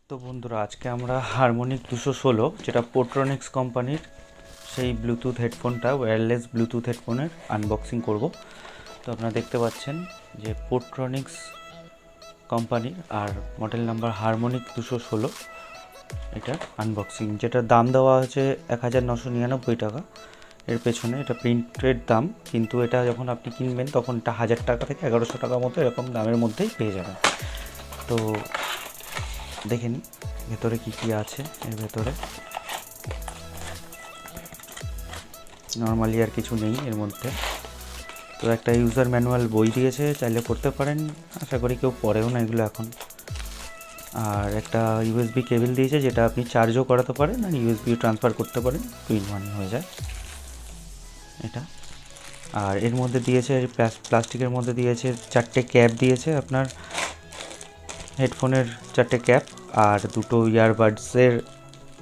তো বন্ধুরা, আজকে আমরা হারমোনিক 216 যেটা পোর্ট্রনিক্স কোম্পানির সেই ব্লুটুথ হেডফোনটা, ওয়্যারলেস ব্লুটুথ হেডফোনের আনবক্সিং করব। তো আপনারা দেখতে পাচ্ছেন যে পোর্ট্রনিক্স কোম্পানির আর মডেল নাম্বার হারমোনিক 216 এটা আনবক্সিং, যেটার দাম দেওয়া আছে 1999 টাকা। এর পেছনে এটা প্রিন্টেড দাম, কিন্তু এটা যখন আপনি কিনবেন তখন এটা 1000 টাকা থেকে 1100 টাকার মতো এরকম দামের মধ্যেই পেয়ে যাবেন। তো দেখেন ভেতরে কি কি আছে। এর ভেতরে নর্মালি আর কিছু নেই এর মধ্যে। তো একটা ইউজার ম্যানুয়াল বই দিয়েছে, চাইলে পড়তে পারেন, আশা করি কেউ পড়েও না এগুলো এখন। আর একটা ইউএসবি কেবল দিয়েছে, যেটা আপনি চার্জও করাতে পারেন আর ইউএসবিও ট্রান্সফার করতে পারেন, 2 in 1 হয়ে যায় এটা। আর এর মধ্যে দিয়েছে প্লাস্টিকের মধ্যে দিয়েছে 4টে ক্যাপ দিয়েছে, আপনার হেডফোনের 4টে ক্যাপ আর 2টো ইয়ারবাডসের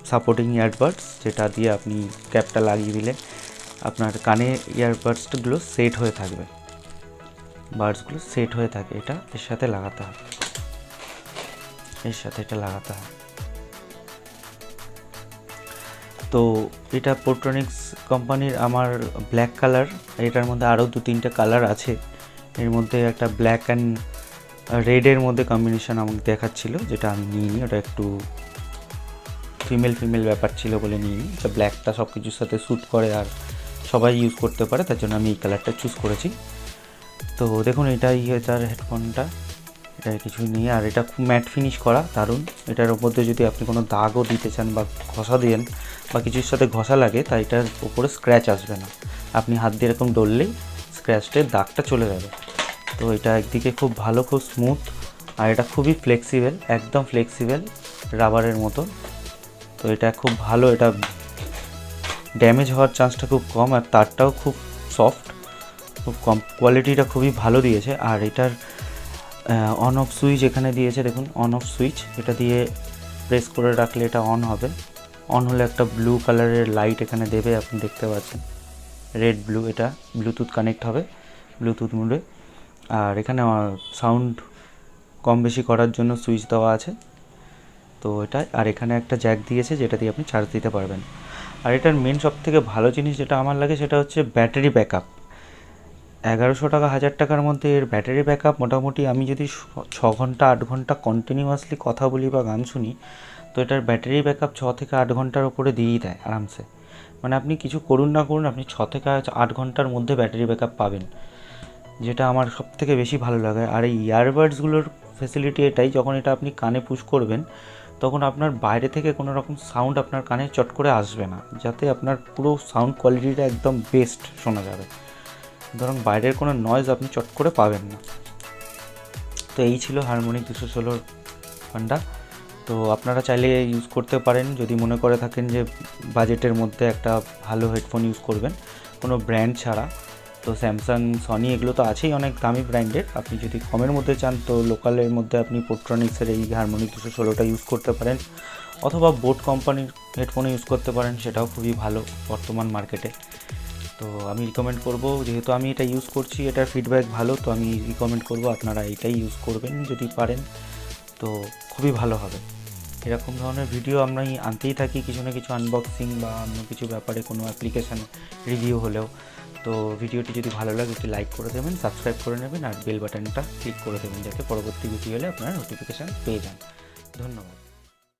সাপোর্টিং ইয়ারবাডস, যেটা দিয়ে আপনি ক্যাপটা লাগিয়ে দিলে আপনার কানে ইয়ারবাডসগুলো সেট হয়ে থাকবে, বাডসগুলো সেট হয়ে থাকে। এটা এর সাথে লাগাতে হয়, এর সাথে এটা লাগাতে হয়। তো এটা পোর্ট্রনিক্স কোম্পানির আমার ব্ল্যাক কালার, এটার মধ্যে আরও 2-3টে কালার আছে। এর মধ্যে একটা ব্ল্যাক অ্যান্ড রেডের মধ্যে কম্বিনেশন আমাকে দেখাচ্ছিল, যেটা আমি নিইনি, ওটা একটু ফিমেল ব্যাপার ছিল বলে নিইনি। এটা ব্ল্যাকটা সব কিছুর সাথে স্যুট করে আর সবাই ইউজ করতে পারে, তার জন্য আমি এই কালারটা চুজ করেছি। তো দেখুন, এটাই এটার হেডফোনটা, এটা কিছুই নেই। আর এটা খুব ম্যাট ফিনিশ করা, দারুণ। এটার মধ্যে যদি আপনি কোনো দাগও দিতে চান বা ঘষা দেন বা কিছুর সাথে ঘষা লাগে, তাই এটার উপরে স্ক্র্যাচ আসবে না। আপনি হাত দিয়ে এরকম ডললেই স্ক্র্যাচের দাগটা চলে যাবে। তো এটা একদিকে খুব ভালো, খুব স্মুথ, আর এটা খুবই ফ্লেক্সিবল, একদম ফ্লেক্সিবল, রাবারের মতো। তো এটা খুব ভালো, এটা ড্যামেজ হওয়ার চান্সটা খুব কম, আর তারটাও খুব সফট, খুব কম, কোয়ালিটিটা খুবই ভালো দিয়েছে। আর এটার অন অফ সুইচ এখানে দিয়েছে, দেখুন অন অফ সুইচ, এটা দিয়ে প্রেস করে রাখলে এটা অন হবে। অন হলে একটা ব্লু কালারের লাইট এখানে দেবে, আপনি দেখতে পাচ্ছেন, রেড ব্লু। এটা ব্লুটুথ কানেক্ট হবে, ব্লুটুথ মোডে। আর এখানে সাউন্ড কম বেশি করার জন্য সুইচ দেওয়া আছে। তো এটা, আর এখানে একটা জ্যাক দিয়েছে, যেটা দিয়ে আপনি চার্জ দিতে পারবেন। আর এটার মেন সবথেকে ভালো জিনিস যেটা আমার লাগে, সেটা হচ্ছে ব্যাটারি ব্যাকআপ। 1100 টাকা 1000 টাকার মধ্যে এর ব্যাটারি ব্যাকআপ মোটামুটি, আমি যদি 6 ঘন্টা 8 ঘন্টা কন্টিনিউয়াসলি কথা বলি বা গান শুনি, তো এটার ব্যাটারি ব্যাকআপ 6 থেকে 8 ঘন্টার উপরে দিয়েই দেয় আরামসে। মানে আপনি কিছু করুন না করুন, আপনি 6 থেকে 8 ঘন্টার মধ্যে ব্যাটারি ব্যাকআপ পাবেন, যেটা আমার সব থেকে বেশি ভালো লাগে। আর এই ইয়ারবাডসগুলোর ফেসিলিটি এটাই, যখন এটা আপনি কানে পুশ করবেন, তখন আপনার বাইরে থেকে কোনো রকম সাউন্ড আপনার কানে চট করে আসবে না, যাতে আপনার পুরো সাউন্ড কোয়ালিটিটা একদম বেস্ট শোনা যাবে। ধরুন বাইরের কোনো নয়েজ আপনি চট করে পাবেন না। তো এই ছিল হারমোনিক 216 ফান্ডা। তো আপনারা চাইলে ইউজ করতে পারেন, যদি মনে করে থাকেন যে বাজেটের মধ্যে একটা ভালো হেডফোন ইউজ করবেন কোনো ব্র্যান্ড ছাড়া। তো স্যামসাং, সনি এগুলো তো আছেই অনেক দামি ব্র্যান্ডের। আপনি যদি কমের মধ্যে চান, তো লোকালের মধ্যে আপনি পোর্ট্রনিক্সের এই হারমোনিক 216টা ইউজ করতে পারেন, অথবা বোট কোম্পানির হেডফোনও ইউজ করতে পারেন, সেটাও খুবই ভালো বর্তমান মার্কেটে। তো আমি রিকমেন্ড করব, যেহেতু আমি এটা ইউজ করছি, এটার ফিডব্যাক ভালো, তো আমি রিকমেন্ড করব আপনারা এটাই ইউজ করবেন যদি পারেন, তো খুবই ভালো হবে। এরকম ধরনের ভিডিও আমরা আনতেই থাকি, কিছু না কিছু আনবক্সিং বা অন্য কিছু ব্যাপারে, কোনো অ্যাপ্লিকেশান রিভিউ হলেও। তো ভিডিওটি যদি ভালো লাগে একটু লাইক করে দেবেন, সাবস্ক্রাইব করে নেবেন, আর বেল বাটনটা ক্লিক করে দেবেন, যাতে পরবর্তী ভিডিও হলে আপনারা নোটিফিকেশান পেয়ে যান। ধন্যবাদ।